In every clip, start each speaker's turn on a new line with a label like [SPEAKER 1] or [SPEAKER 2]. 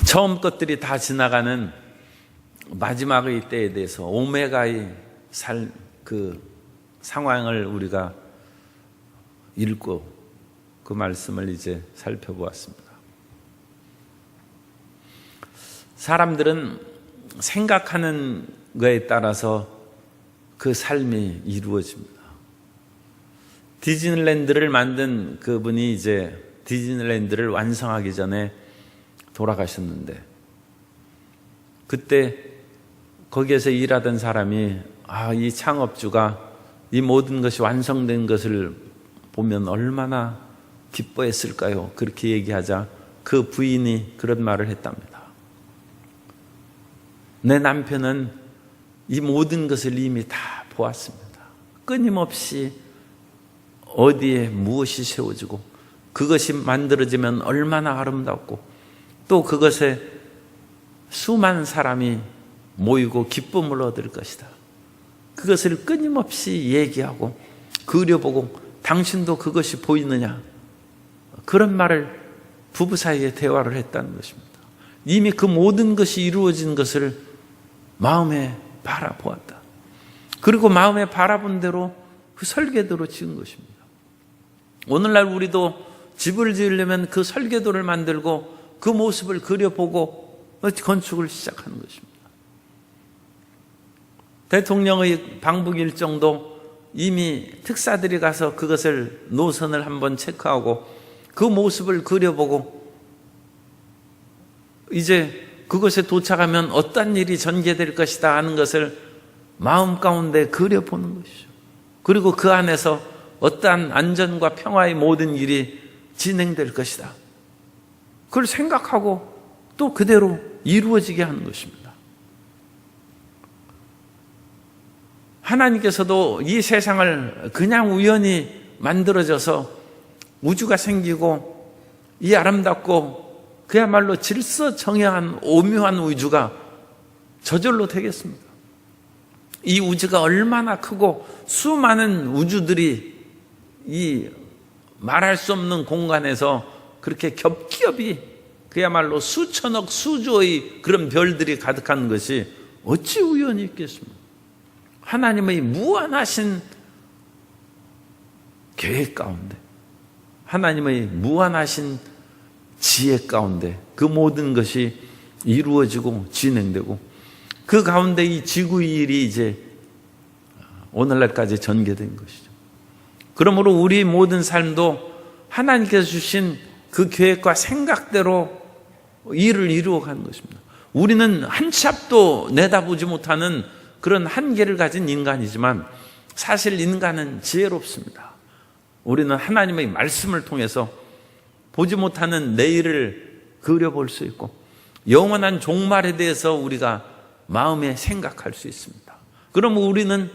[SPEAKER 1] 처음 것들이 다 지나가는 마지막의 때에 대해서 오메가의 그 상황을 우리가 읽고 그 말씀을 이제 살펴보았습니다. 사람들은 생각하는 것에 따라서 그 삶이 이루어집니다. 디즈니랜드를 만든 그분이 이제 디즈니랜드를 완성하기 전에 돌아가셨는데, 그때 거기에서 일하던 사람이 이 창업주가 이 모든 것이 완성된 것을 보면 얼마나 기뻐했을까요? 그렇게 얘기하자 그 부인이 그런 말을 했답니다. 내 남편은 이 모든 것을 이미 다 보았습니다. 끊임없이 어디에 무엇이 세워지고 그것이 만들어지면 얼마나 아름답고 또 그것에 수많은 사람이 모이고 기쁨을 얻을 것이다. 그것을 끊임없이 얘기하고 그려보고 당신도 그것이 보이느냐, 그런 말을 부부 사이에 대화를 했다는 것입니다. 이미 그 모든 것이 이루어진 것을 마음에 바라보았다. 그리고 마음에 바라본 대로 그 설계도로 지은 것입니다. 오늘날 우리도 집을 지으려면 그 설계도를 만들고 그 모습을 그려보고 건축을 시작하는 것입니다. 대통령의 방북 일정도 이미 특사들이 가서 그것을 노선을 한번 체크하고 그 모습을 그려보고 이제 그것에 도착하면 어떤 일이 전개될 것이다 하는 것을 마음 가운데 그려보는 것이죠. 그리고 그 안에서 어떠한 안전과 평화의 모든 일이 진행될 것이다. 그걸 생각하고 또 그대로 이루어지게 하는 것입니다. 하나님께서도 이 세상을 그냥 우연히 만들어져서 우주가 생기고 이 아름답고 그야말로 질서정연한 오묘한 우주가 저절로 되겠습니까? 이 우주가 얼마나 크고 수많은 우주들이 이 말할 수 없는 공간에서 그렇게 겹겹이 그야말로 수천억 수조의 그런 별들이 가득한 것이 어찌 우연히 있겠습니까? 하나님의 무한하신 계획 가운데, 하나님의 무한하신 지혜 가운데 그 모든 것이 이루어지고 진행되고 그 가운데 이 지구의 일이 이제 오늘날까지 전개된 것이죠. 그러므로 우리 모든 삶도 하나님께서 주신 그 계획과 생각대로 일을 이루어가는 것입니다. 우리는 한 치 앞도 내다보지 못하는 그런 한계를 가진 인간이지만 사실 인간은 지혜롭습니다. 우리는 하나님의 말씀을 통해서 보지 못하는 내일을 그려볼 수 있고 영원한 종말에 대해서 우리가 마음에 생각할 수 있습니다. 그러면 우리는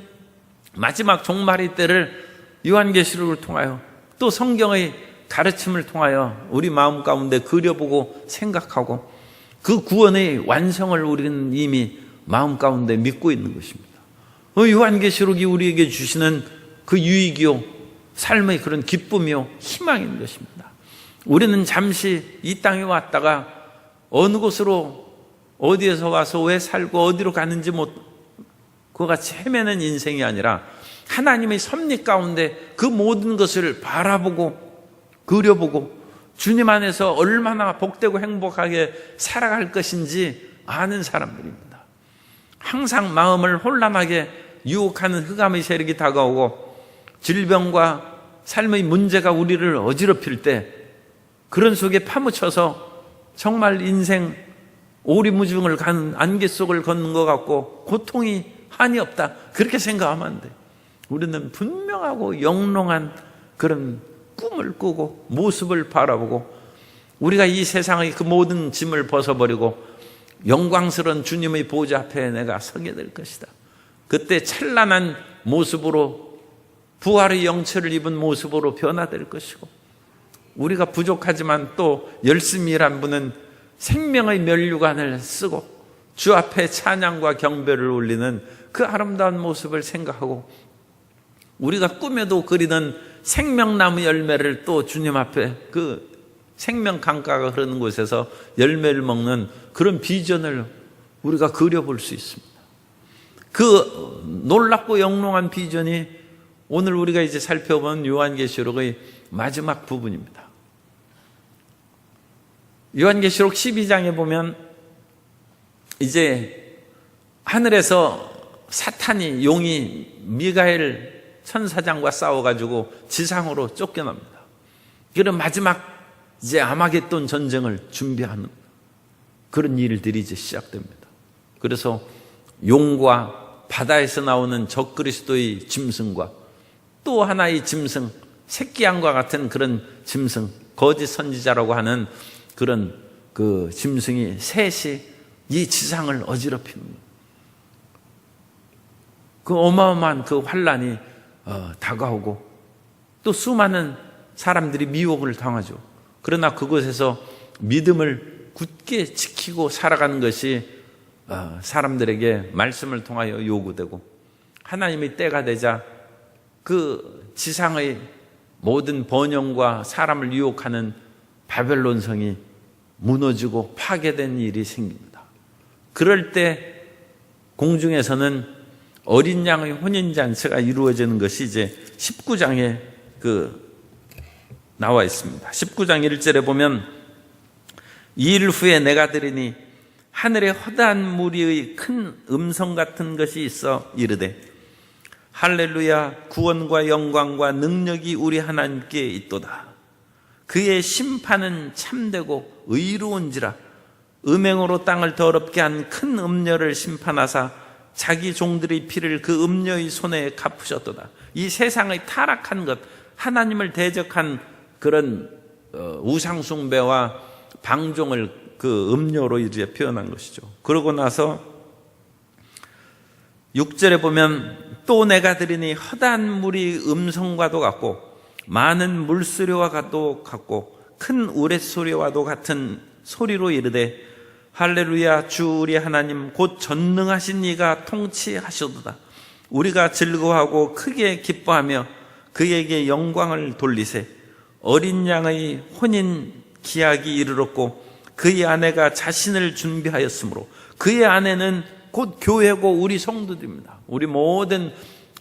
[SPEAKER 1] 마지막 종말의 때를 요한계시록을 통하여 또 성경의 가르침을 통하여 우리 마음 가운데 그려보고 생각하고 그 구원의 완성을 우리는 이미 마음 가운데 믿고 있는 것입니다. 요한계시록이 우리에게 주시는 그 유익이요 삶의 그런 기쁨이요 희망인 것입니다. 우리는 잠시 이 땅에 왔다가 어느 곳으로 어디에서 와서 왜 살고 어디로 가는지 그와 같이 헤매는 인생이 아니라 하나님의 섭리 가운데 그 모든 것을 바라보고 그려보고 주님 안에서 얼마나 복되고 행복하게 살아갈 것인지 아는 사람들입니다. 항상 마음을 혼란하게 유혹하는 흑암의 세력이 다가오고 질병과 삶의 문제가 우리를 어지럽힐 때 그런 속에 파묻혀서 정말 인생 오리무중을 가는 안개 속을 걷는 것 같고 고통이 한이 없다 그렇게 생각하면 안 돼. 우리는 분명하고 영롱한 그런 꿈을 꾸고 모습을 바라보고 우리가 이 세상의 그 모든 짐을 벗어버리고 영광스러운 주님의 보좌 앞에 내가 서게 될 것이다. 그때 찬란한 모습으로 부활의 영처를 입은 모습으로 변화될 것이고 우리가 부족하지만 또 열심히 일한 분은 생명의 면류관을 쓰고 주 앞에 찬양과 경배를 올리는 그 아름다운 모습을 생각하고 우리가 꿈에도 그리는 생명나무 열매를 또 주님 앞에 그 생명 강가가 흐르는 곳에서 열매를 먹는 그런 비전을 우리가 그려볼 수 있습니다. 그 놀랍고 영롱한 비전이 오늘 우리가 이제 살펴본 요한계시록의 마지막 부분입니다. 요한계시록 12장에 보면 이제 하늘에서 사탄이, 용이 미가엘 천사장과 싸워가지고 지상으로 쫓겨납니다. 그런 마지막 이제 아마겟돈 전쟁을 준비하는 그런 일들이 이제 시작됩니다. 그래서 용과 바다에서 나오는 적그리스도의 짐승과 또 하나의 짐승, 새끼양과 같은 그런 짐승, 거짓 선지자라고 하는 그런 그 짐승이 셋이 이 지상을 어지럽히는 그 어마어마한 그 환란이 다가오고 또 수많은 사람들이 미혹을 당하죠. 그러나 그곳에서 믿음을 굳게 지키고 살아가는 것이 사람들에게 말씀을 통하여 요구되고 하나님의 때가 되자 그 지상의 모든 번영과 사람을 유혹하는 바벨론 성이 무너지고 파괴된 일이 생깁니다. 그럴 때 공중에서는 어린 양의 혼인잔치가 이루어지는 것이 이제 19장에 나와 있습니다. 19장 1절에 보면 이 일 후에 내가 들으니 하늘에 허다한 무리의 큰 음성 같은 것이 있어 이르되 할렐루야, 구원과 영광과 능력이 우리 하나님께 있도다. 그의 심판은 참되고 의로운지라. 음행으로 땅을 더럽게 한 큰 음녀를 심판하사 자기 종들의 피를 그 음녀의 손에 갚으셨도다. 이 세상의 타락한 것, 하나님을 대적한 그런 우상숭배와 방종을 그 음료로 이제 표현한 것이죠. 그러고 나서 6절에 보면 또 내가 들으니 허다한 물이 음성과도 같고 많은 물소리와도 같고 큰 우레소리와도 같은 소리로 이르되 할렐루야, 주 우리 하나님 곧 전능하신 이가 통치하시도다. 우리가 즐거워하고 크게 기뻐하며 그에게 영광을 돌리세. 어린 양의 혼인 기약이 이르렀고 그의 아내가 자신을 준비하였으므로 그의 아내는 곧 교회고 우리 성도들입니다. 우리 모든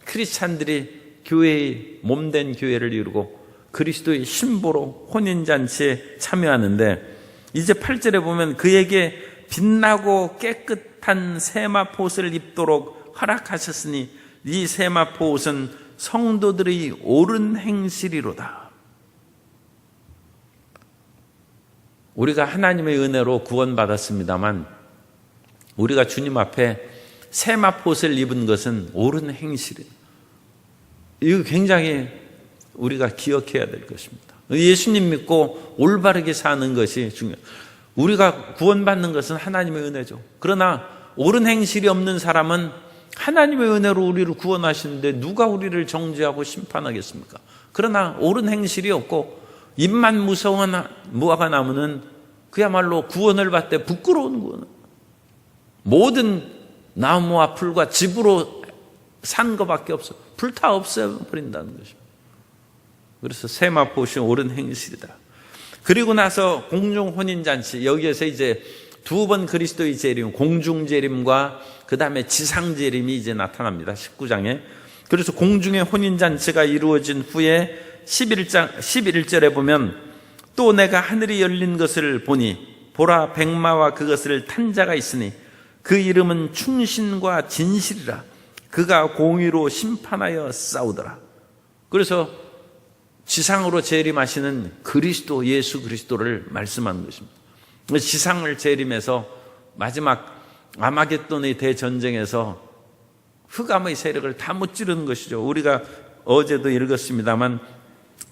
[SPEAKER 1] 크리스찬들이 교회의 몸된 교회를 이루고 그리스도의 신부로 혼인잔치에 참여하는데 이제 8절에 보면 그에게 빛나고 깨끗한 세마포옷을 입도록 허락하셨으니 이 세마포옷은 성도들의 옳은 행실이로다. 우리가 하나님의 은혜로 구원받았습니다만 우리가 주님 앞에 세마포옷을 입은 것은 옳은 행실이에요. 이거 굉장히 우리가 기억해야 될 것입니다. 예수님 믿고 올바르게 사는 것이 중요해요. 우리가 구원받는 것은 하나님의 은혜죠. 그러나 옳은 행실이 없는 사람은 하나님의 은혜로 우리를 구원하시는데 누가 우리를 정죄하고 심판하겠습니까? 그러나 옳은 행실이 없고 입만 무화과 나무는 그야말로 구원을 받되 부끄러운 구원. 모든 나무와 풀과 집으로 산 것밖에 없어. 불타 없애버린다는 것입니다. 그래서 세마포옷이 옳은 행실이다. 그리고 나서 공중 혼인잔치, 여기에서 이제 두 번 그리스도의 재림, 공중 재림과 그 다음에 지상 재림이 이제 나타납니다. 19장에. 그래서 공중의 혼인잔치가 이루어진 후에 11절에 보면 또 내가 하늘이 열린 것을 보니 보라 백마와 그것을 탄 자가 있으니 그 이름은 충신과 진실이라. 그가 공의로 심판하여 싸우더라. 그래서 지상으로 재림하시는 그리스도, 예수 그리스도를 말씀하는 것입니다. 지상을 재림해서 마지막 아마겟돈의 대전쟁에서 흑암의 세력을 다 무찌르는 것이죠. 우리가 어제도 읽었습니다만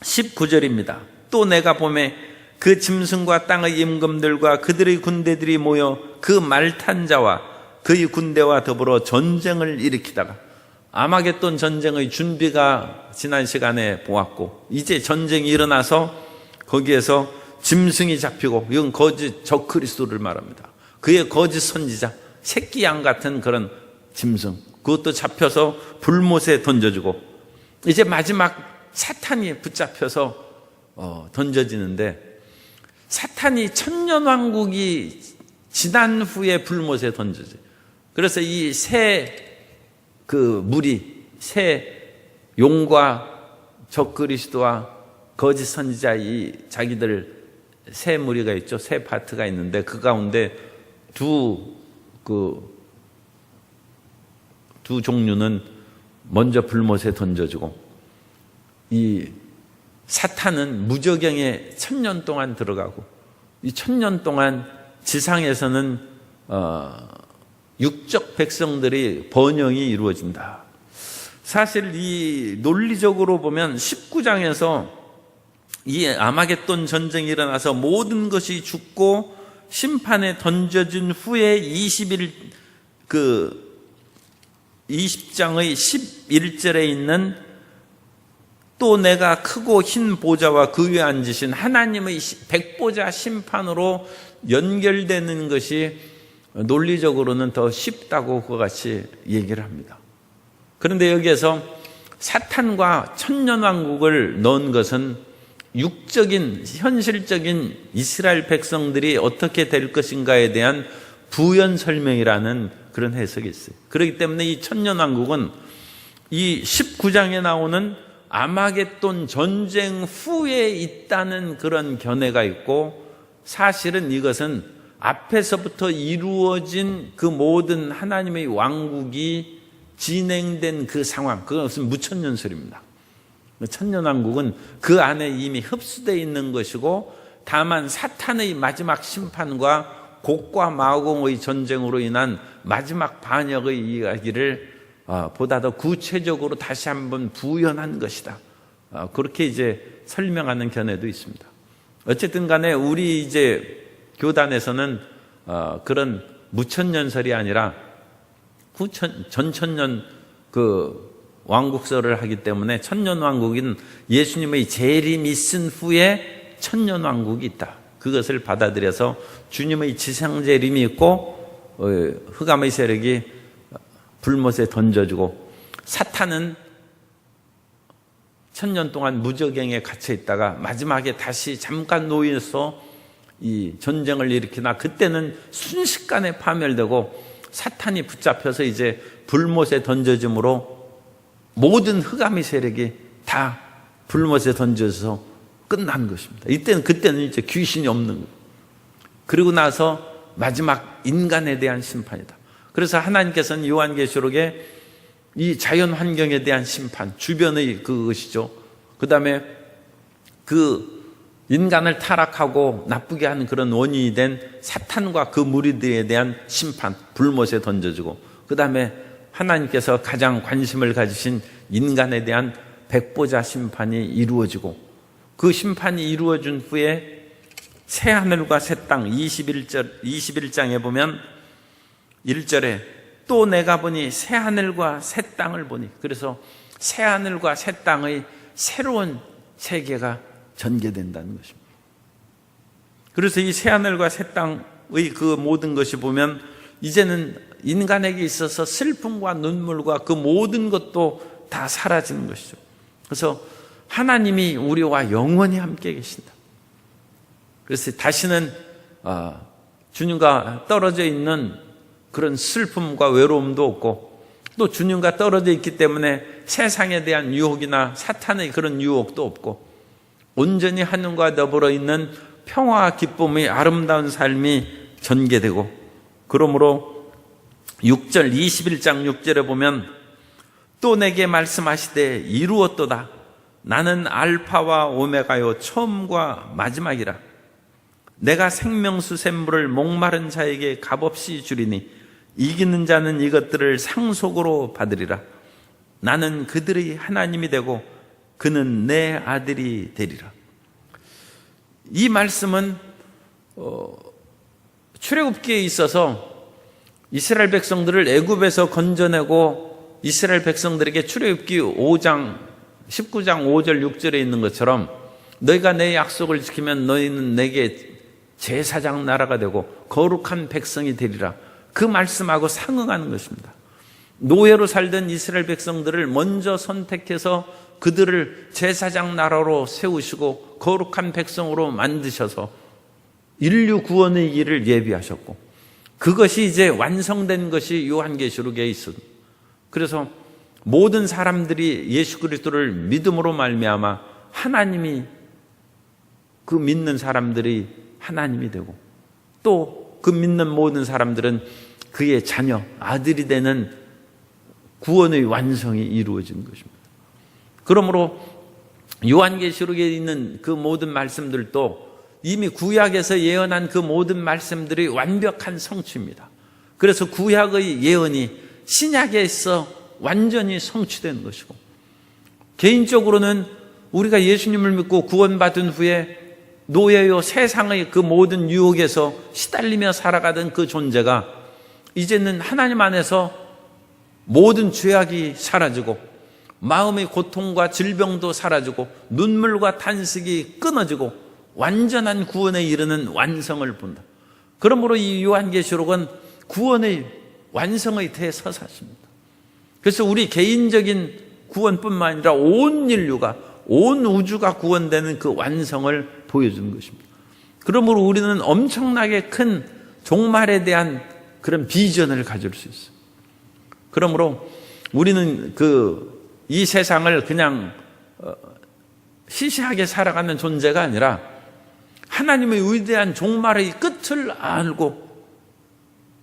[SPEAKER 1] 19절입니다. 또 내가 보매 그 짐승과 땅의 임금들과 그들의 군대들이 모여 그 말탄 자와 그의 군대와 더불어 전쟁을 일으키다가 아마겟돈 전쟁의 준비가 지난 시간에 보았고 이제 전쟁이 일어나서 거기에서 짐승이 잡히고 이건 거짓 적그리스도를 말합니다. 그의 거짓 선지자 새끼 양 같은 그런 짐승 그것도 잡혀서 불못에 던져주고 이제 마지막 사탄이 붙잡혀서 던져지는데 사탄이 천년왕국이 지난 후에 불못에 던져져요. 그래서 이 새 무리, 새 용과 적그리스도와 거짓 선지자, 이 자기들 새 무리가 있죠. 새 파트가 있는데 그 가운데 두 종류는 먼저 불못에 던져지고, 이 사탄은 무저경에 1000년 동안 들어가고, 이 1000년 동안 지상에서는 육적 백성들이 번영이 이루어진다. 사실 이 논리적으로 보면 19장에서 이 아마겟돈 전쟁이 일어나서 모든 것이 죽고 심판에 던져진 후에 20장의 11절에 있는 또 내가 크고 흰 보좌와 그 위에 앉으신 하나님의 백보자 심판으로 연결되는 것이 논리적으로는 더 쉽다고 그와 같이 얘기를 합니다. 그런데 여기에서 사탄과 천년왕국을 넣은 것은 육적인, 현실적인 이스라엘 백성들이 어떻게 될 것인가에 대한 부연 설명이라는 그런 해석이 있어요. 그렇기 때문에 이 천년왕국은 이 19장에 나오는 아마겟돈 전쟁 후에 있다는 그런 견해가 있고, 사실은 이것은 앞에서부터 이루어진 그 모든 하나님의 왕국이 진행된 그 상황, 그것은 무천년설입니다. 천년왕국은 그 안에 이미 흡수되어 있는 것이고, 다만 사탄의 마지막 심판과 곡과 마공의 전쟁으로 인한 마지막 반역의 이야기를 보다 더 구체적으로 다시 한번 부연한 것이다. 그렇게 이제 설명하는 견해도 있습니다. 어쨌든 간에 우리 이제 교단에서는 그런 무천년설이 아니라 전천년 왕국설을 하기 때문에 천년왕국인 예수님의 재림 있은 후에 천년왕국이 있다. 그것을 받아들여서 주님의 지상재림이 있고 흑암의 세력이 불못에 던져주고, 사탄은 1000년 동안 무저경에 갇혀 있다가 마지막에 다시 잠깐 놓여서 이 전쟁을 일으키나 그때는 순식간에 파멸되고 사탄이 붙잡혀서 이제 불못에 던져짐으로 모든 흑암의 세력이 다 불못에 던져서 끝난 것입니다. 그때는 이제 귀신이 없는 거예요. 그리고 나서 마지막 인간에 대한 심판이다. 그래서 하나님께서는 요한계시록에 이 자연 환경에 대한 심판, 주변의 그것이죠. 그 다음에 그 인간을 타락하고 나쁘게 하는 그런 원인이 된 사탄과 그 무리들에 대한 심판, 불못에 던져주고, 그 다음에 하나님께서 가장 관심을 가지신 인간에 대한 백보자 심판이 이루어지고, 그 심판이 이루어진 후에 새 하늘과 새 땅, 21장에 보면 1절에 또 내가 보니 새 하늘과 새 땅을 보니, 그래서 새 하늘과 새 땅의 새로운 세계가 전개된다는 것입니다. 그래서 이 새 하늘과 새 땅의 그 모든 것이 보면 이제는 인간에게 있어서 슬픔과 눈물과 그 모든 것도 다 사라지는 것이죠. 그래서 하나님이 우리와 영원히 함께 계신다. 그래서 다시는 주님과 떨어져 있는 그런 슬픔과 외로움도 없고, 또 주님과 떨어져 있기 때문에 세상에 대한 유혹이나 사탄의 그런 유혹도 없고, 온전히 하늘과 더불어 있는 평화와 기쁨의 아름다운 삶이 전개되고, 그러므로 6절 21장 6절에 보면 또 내게 말씀하시되 이루었도다. 나는 알파와 오메가요 처음과 마지막이라. 내가 생명수 샘물을 목마른 자에게 값없이 주리니 이기는 자는 이것들을 상속으로 받으리라. 나는 그들의 하나님이 되고 그는 내 아들이 되리라. 이 말씀은 출애굽기에 있어서 이스라엘 백성들을 애굽에서 건져내고 이스라엘 백성들에게 출애굽기 5장 19장 5절 6절에 있는 것처럼 너희가 내 약속을 지키면 너희는 내게 제사장 나라가 되고 거룩한 백성이 되리라. 그 말씀하고 상응하는 것입니다. 노예로 살던 이스라엘 백성들을 먼저 선택해서 그들을 제사장 나라로 세우시고 거룩한 백성으로 만드셔서 인류 구원의 길을 예비하셨고 그것이 이제 완성된 것이 요한계시록에 있습니다. 그래서 모든 사람들이 예수 그리스도를 믿음으로 말미암아 하나님이 그 믿는 사람들이 하나님이 되고 또 그 믿는 모든 사람들은 그의 자녀, 아들이 되는 구원의 완성이 이루어진 것입니다. 그러므로 요한계시록에 있는 그 모든 말씀들도 이미 구약에서 예언한 그 모든 말씀들이 완벽한 성취입니다. 그래서 구약의 예언이 신약에서 완전히 성취된 것이고 개인적으로는 우리가 예수님을 믿고 구원받은 후에 노예요 세상의 그 모든 유혹에서 시달리며 살아가던 그 존재가 이제는 하나님 안에서 모든 죄악이 사라지고 마음의 고통과 질병도 사라지고 눈물과 탄식이 끊어지고 완전한 구원에 이르는 완성을 본다. 그러므로 이 요한계시록은 구원의 완성의 대서사십니다. 그래서 우리 개인적인 구원뿐만 아니라 온 인류가 온 우주가 구원되는 그 완성을 보여주는 것입니다. 그러므로 우리는 엄청나게 큰 종말에 대한 그런 비전을 가질 수 있어요. 그러므로 우리는 이 세상을 그냥 시시하게 살아가는 존재가 아니라 하나님의 위대한 종말의 끝을 알고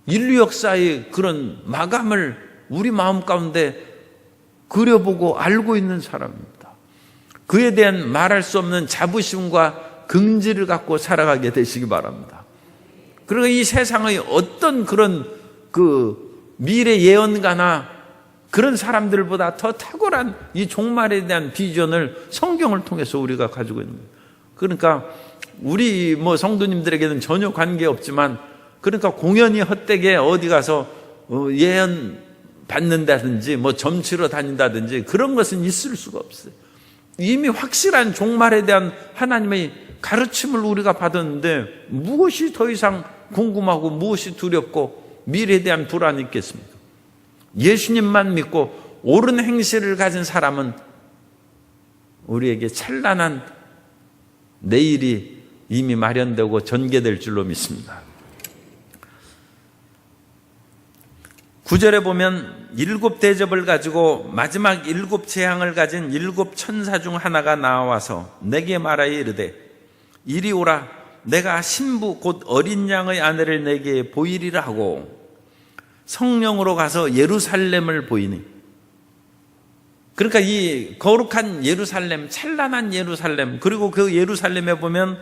[SPEAKER 1] 인류 역사의 그런 마감을 우리 마음 가운데 그려보고 알고 있는 사람입니다. 그에 대한 말할 수 없는 자부심과 긍지를 갖고 살아가게 되시기 바랍니다. 그리고 이 세상의 어떤 그런 미래 예언가나 그런 사람들보다 더 탁월한 이 종말에 대한 비전을 성경을 통해서 우리가 가지고 있는 거예요. 그러니까 우리 성도님들에게는 전혀 관계없지만 그러니까 공연히 헛되게 어디 가서 예언 받는다든지 점치러 다닌다든지 그런 것은 있을 수가 없어요. 이미 확실한 종말에 대한 하나님의 가르침을 우리가 받았는데 무엇이 더 이상 궁금하고 무엇이 두렵고 미래에 대한 불안이 있겠습니까? 예수님만 믿고 옳은 행실을 가진 사람은 우리에게 찬란한 내일이 이미 마련되고 전개될 줄로 믿습니다. 9절에 보면 7 대접을 가지고 마지막 7 재앙을 가진 7 천사 중 하나가 나와서 내게 말하여 이르되 이리 오라 내가 신부 곧 어린 양의 아내를 내게 보이리라 하고 성령으로 가서 예루살렘을 보이니 그러니까 이 거룩한 예루살렘 찬란한 예루살렘 그리고 그 예루살렘에 보면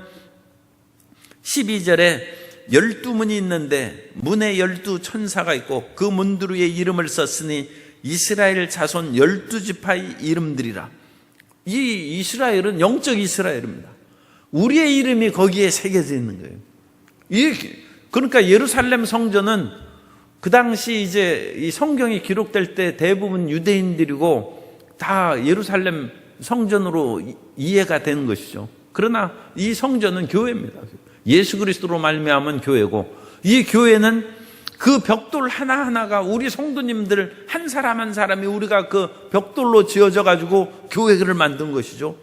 [SPEAKER 1] 12절에 12문이 있는데 문에 12 천사가 있고 그 문두루에 이름을 썼으니 이스라엘 자손 12지파의 이름들이라. 이 이스라엘은 영적 이스라엘입니다. 우리의 이름이 거기에 새겨져 있는 거예요. 그러니까 예루살렘 성전은 그 당시 이제 이 성경이 기록될 때 대부분 유대인들이고 다 예루살렘 성전으로 이해가 되는 것이죠. 그러나 이 성전은 교회입니다. 예수 그리스도로 말미암은 교회고 이 교회는 그 벽돌 하나하나가 우리 성도님들 한 사람 한 사람이 우리가 그 벽돌로 지어져 가지고 교회를 만든 것이죠.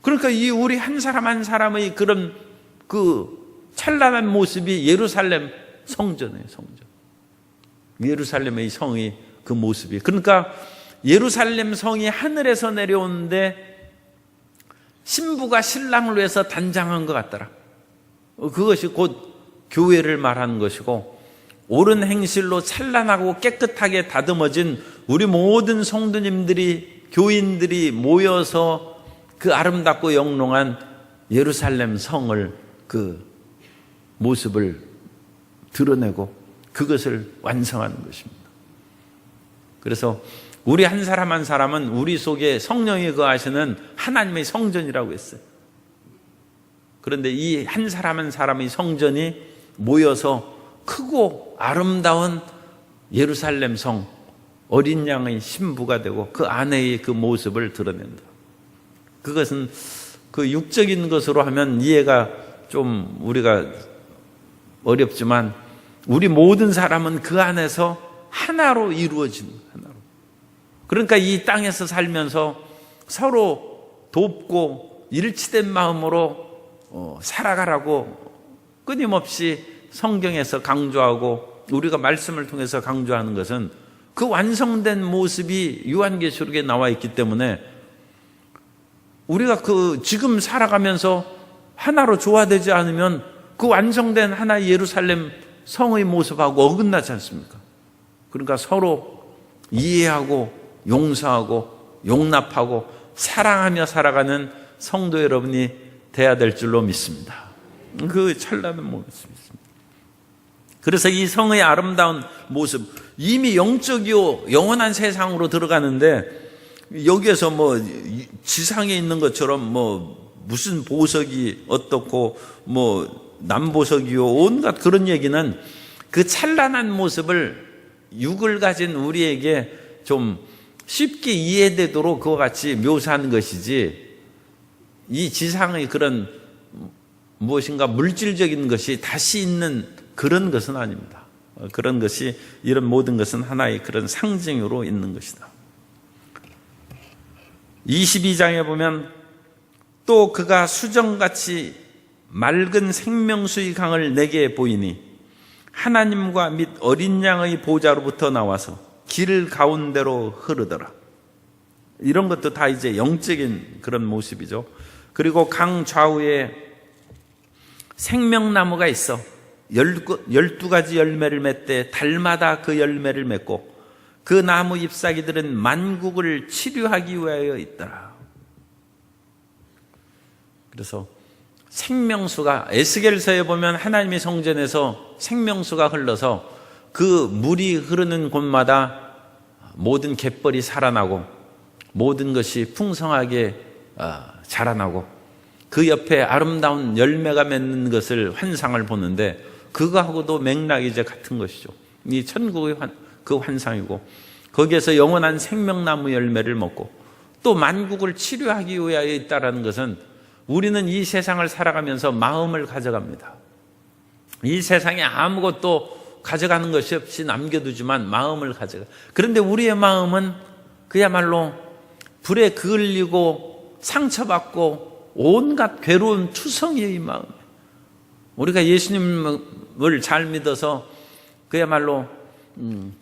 [SPEAKER 1] 그러니까 이 우리 한 사람 한 사람의 그런 그 찬란한 모습이 예루살렘 성전이에요, 성전. 예루살렘의 성이 그 모습이. 그러니까 예루살렘 성이 하늘에서 내려오는데 신부가 신랑을 위해서 단장한 것 같더라. 그것이 곧 교회를 말하는 것이고 옳은 행실로 찬란하고 깨끗하게 다듬어진 우리 모든 성도님들이 교인들이 모여서 그 아름답고 영롱한 예루살렘 성을 그 모습을 드러내고 그것을 완성하는 것입니다. 그래서 우리 한 사람 한 사람은 우리 속에 성령이 거하시는 하나님의 성전이라고 했어요. 그런데 이 한 사람 한 사람의 성전이 모여서 크고 아름다운 예루살렘 성 어린 양의 신부가 되고 그 아내의 그 모습을 드러낸다. 그것은 그 육적인 것으로 하면 이해가 좀 우리가 어렵지만 우리 모든 사람은 그 안에서 하나로 이루어진 하나로. 그러니까 이 땅에서 살면서 서로 돕고 일치된 마음으로 살아가라고 끊임없이 성경에서 강조하고 우리가 말씀을 통해서 강조하는 것은 그 완성된 모습이 요한계시록에 나와 있기 때문에 우리가 그 지금 살아가면서 하나로 조화되지 않으면 그 완성된 하나의 예루살렘 성의 모습하고 어긋나지 않습니까? 그러니까 서로 이해하고 용서하고 용납하고 사랑하며 살아가는 성도 여러분이 돼야 될 줄로 믿습니다. 그 찬란한 모습이 있습니다. 그래서 이 성의 아름다운 모습, 이미 영적이요 영원한 세상으로 들어가는데 여기에서 뭐 지상에 있는 것처럼 뭐 무슨 보석이 어떻고 뭐 남보석이요 온갖 그런 얘기는 그 찬란한 모습을 육을 가진 우리에게 좀 쉽게 이해되도록 그와 같이 묘사하는 것이지, 이 지상의 그런 무엇인가 물질적인 것이 다시 있는 그런 것은 아닙니다. 그런 것이, 이런 모든 것은 하나의 그런 상징으로 있는 것이다. 22장에 보면 또 그가 수정같이 맑은 생명수의 강을 내게 보이니 하나님과 및 어린 양의 보좌로부터 나와서 길 가운데로 흐르더라. 이런 것도 다 이제 영적인 그런 모습이죠. 그리고 강 좌우에 생명나무가 있어 12가지 열매를 맺되 달마다 그 열매를 맺고 그 나무 잎사귀들은 만국을 치료하기 위하여 있더라. 그래서 생명수가, 에스겔서에 보면 하나님의 성전에서 생명수가 흘러서 그 물이 흐르는 곳마다 모든 갯벌이 살아나고 모든 것이 풍성하게 자라나고 그 옆에 아름다운 열매가 맺는 것을 환상을 보는데, 그거하고도 맥락이 이제 같은 것이죠. 이 천국의 그 환상이고, 거기에서 영원한 생명나무 열매를 먹고 또 만국을 치료하기 위하여 있다는 것은, 우리는 이 세상을 살아가면서 마음을 가져갑니다. 이 세상에 아무것도 가져가는 것이 없이 남겨두지만 마음을 가져가. 그런데 우리의 마음은 그야말로 불에 그을리고 상처받고 온갖 괴로운 투성이의 마음. 우리가 예수님을 잘 믿어서 그야말로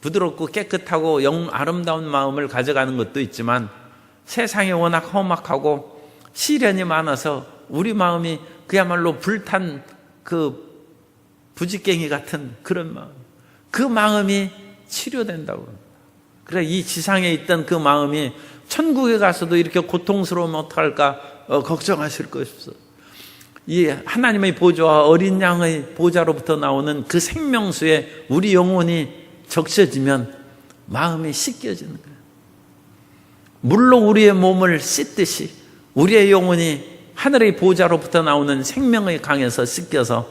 [SPEAKER 1] 부드럽고 깨끗하고 아름다운 마음을 가져가는 것도 있지만, 세상이 워낙 험악하고 시련이 많아서 우리 마음이 그야말로 불탄 그 부지깽이 같은 그런 마음, 그 마음이 치료된다고 합니다. 그래, 이 지상에 있던 그 마음이 천국에 가서도 이렇게 고통스러우면 어떡할까 걱정하실 것이 없어. 이 하나님의 보좌와 어린 양의 보좌로부터 나오는 그 생명수에 우리 영혼이 적셔지면 마음이 씻겨지는 거예요. 물로 우리의 몸을 씻듯이 우리의 영혼이 하늘의 보좌로부터 나오는 생명의 강에서 씻겨서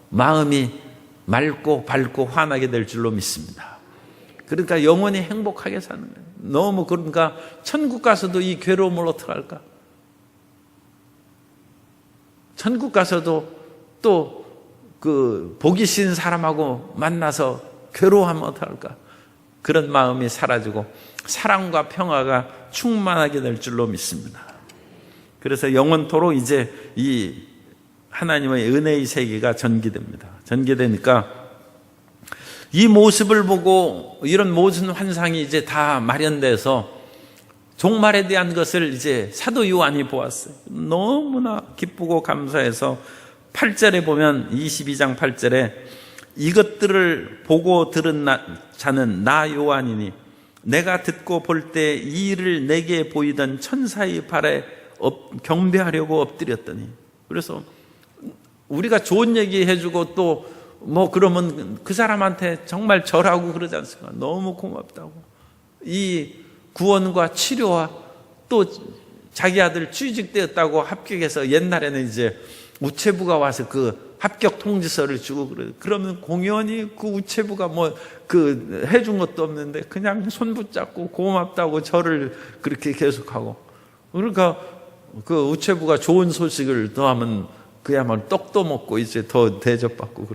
[SPEAKER 1] 마음이 맑고 밝고 환하게 될 줄로 믿습니다. 그러니까 영혼이 행복하게 사는 거예요. 너무 그러니까 천국 가서도 이 괴로움을 어떡할까? 천국 가서도 또 그 보기 싫은 사람하고 만나서 괴로워하면 어떡할까? 그런 마음이 사라지고 사랑과 평화가 충만하게 될 줄로 믿습니다. 그래서 영원토록 이제 이 하나님의 은혜의 세계가 전개됩니다. 전개되니까 이 모습을 보고 이런 모든 환상이 이제 다 마련돼서 종말에 대한 것을 이제 사도 요한이 보았어요. 너무나 기쁘고 감사해서 8절에 보면, 22장 8절에 이것들을 보고 들은 자는 나 요한이니 내가 듣고 볼 때 이 일을 내게 보이던 천사의 발에 경배하려고 엎드렸더니. 그래서 우리가 좋은 얘기 해주고 또 뭐 그러면 그 사람한테 정말 절하고 그러지 않습니까? 너무 고맙다고. 이 구원과 치료와 또 자기 아들 취직되었다고 합격해서, 옛날에는 이제 우체부가 와서 그 합격 통지서를 주고 그러면 공연히 그 우체부가 뭐 그 해준 것도 없는데 그냥 손 붙잡고 고맙다고 절을 그렇게 계속하고. 그러니까 그 우체부가 좋은 소식을 더하면 그야말로 떡도 먹고 이제 더 대접받고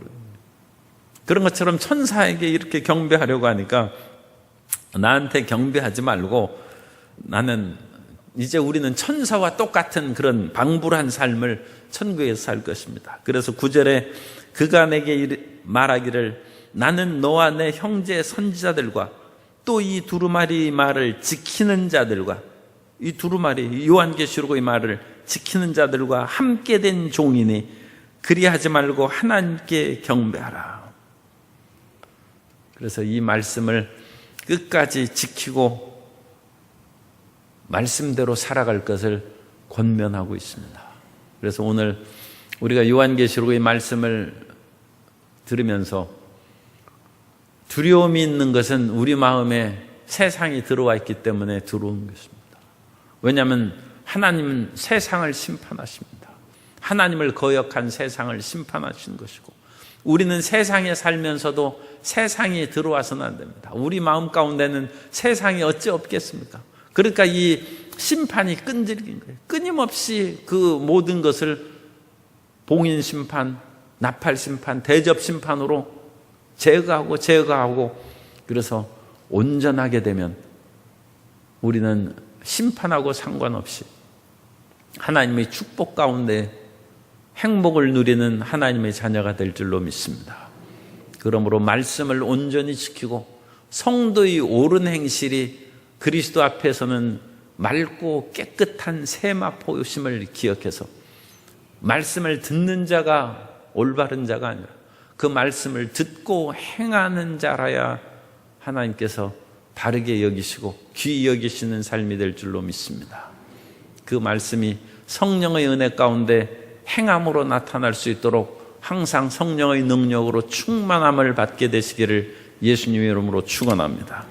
[SPEAKER 1] 그런 것처럼 천사에게 이렇게 경배하려고 하니까, 나한테 경배하지 말고 나는 이제 우리는 천사와 똑같은 그런 방불한 삶을 천국에서 살 것입니다. 그래서 9절에 그가 내게 말하기를 나는 너와 내 형제 선지자들과 또 이 두루마리 말을 지키는 자들과 이 두루마리 요한계시록의 말을 지키는 자들과 함께 된 종이니 그리하지 말고 하나님께 경배하라. 그래서 이 말씀을 끝까지 지키고 말씀대로 살아갈 것을 권면하고 있습니다. 그래서 오늘 우리가 요한계시록의 말씀을 들으면서 두려움이 있는 것은 우리 마음에 세상이 들어와 있기 때문에 두려운 것입니다. 왜냐하면 하나님은 세상을 심판하십니다. 하나님을 거역한 세상을 심판하신 것이고 우리는 세상에 살면서도 세상이 들어와서는 안 됩니다. 우리 마음 가운데는 세상이 어찌 없겠습니까? 그러니까 이 심판이 끈질긴 거예요. 끊임없이 그 모든 것을 봉인 심판, 나팔 심판, 대접 심판으로 제거하고 그래서 온전하게 되면 우리는 심판하고 상관없이 하나님의 축복 가운데 행복을 누리는 하나님의 자녀가 될 줄로 믿습니다. 그러므로 말씀을 온전히 지키고 성도의 옳은 행실이 그리스도 앞에서는 맑고 깨끗한 세마포심을 기억해서 말씀을 듣는 자가 올바른 자가 아니라 그 말씀을 듣고 행하는 자라야 하나님께서 바르게 여기시고 귀히 여기시는 삶이 될 줄로 믿습니다. 그 말씀이 성령의 은혜 가운데 행함으로 나타날 수 있도록 항상 성령의 능력으로 충만함을 받게 되시기를 예수님의 이름으로 축원합니다.